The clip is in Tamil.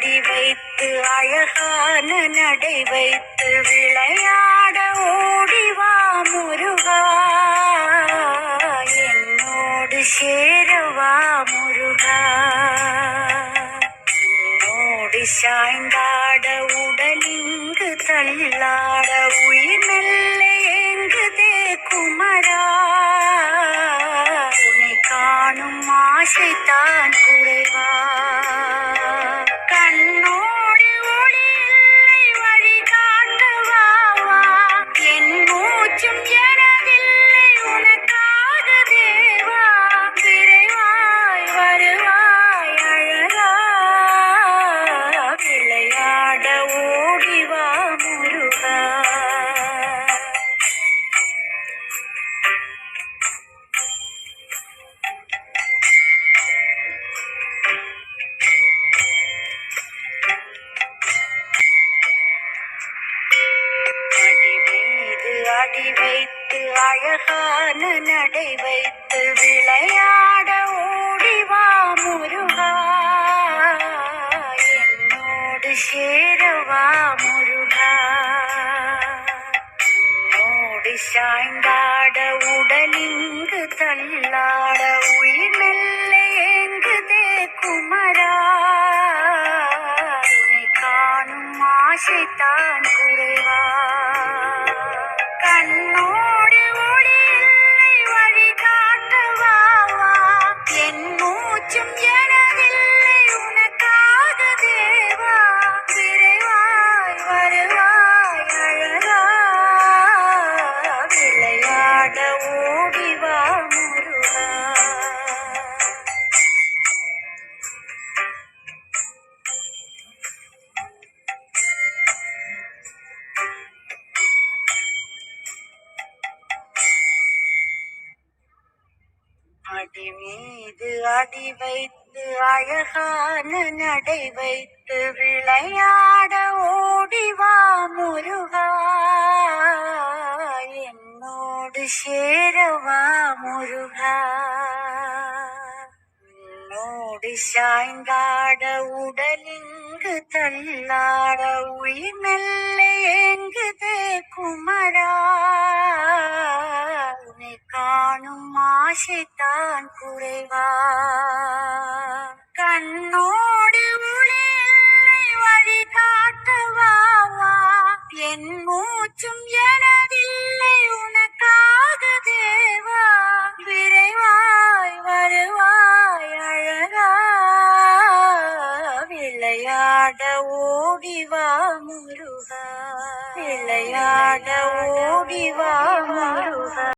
அடி வைத்து அழகான நடை வைத்து விளையாட ஓடிவா முருகா, என்னோடு சேரவா முருகா. என்னோடு சாய்ந்தாட உடலிங்கு தள்ளாட உயிர் மெல்ல ஏங்குதே குமரா, உன்னை காணும் ஆசைத்தான் குறைவா. கண்ணோடு ஒளி இல்லை வழி காட்டவாவா, என் மூச்சும் எனதில்லை உனக்காக தேவா. விரைவாய் வருவாய் அழகா, விளையாட ஓடிவா முருகா. அடி வைத்து அழகான நடை வைத்து விளையாட ஓடிவா முருகா, என்னோடு சேரவா முருகா. என்னோடு சாய்ந்தாட உடலிங்கு தள்ளாட உயிர் மெல்ல ஏங்குதே குமரா, உன்னை காணும் ஆசைத்தான் குறைவா. கண்ணோடு ஒளி இல்லை வழி காட்டவாவா, என் மூச்சும் எனதில்லை உனக்காக தேவா. விரைவாய் வருவாய் அழகா, விளையாட ஓடிவா முருகா. அடி மீது அடி வைத்து அழகான நடை வைத்து விளையாட ஓடிவா முருகா, என்னோடு சேரவா முருகா. என்னோடு சாய்ந்தாட உடலிங்கு தள்ளாட உயிர் மெல்ல ஏங்குதே குமரா, உன்னை காணும் ஆசைத்தான் குறைவா. கண்ணோடு ஒளி இல்லை வழி காட்டவாவா, என் மூச்சும் எனதில்லை உனக்காக தேவா. விரைவாய் வருவாய் அழகா, விளையாட ஓடிவா முருகா, விளையாட ஓடிவா முருகா.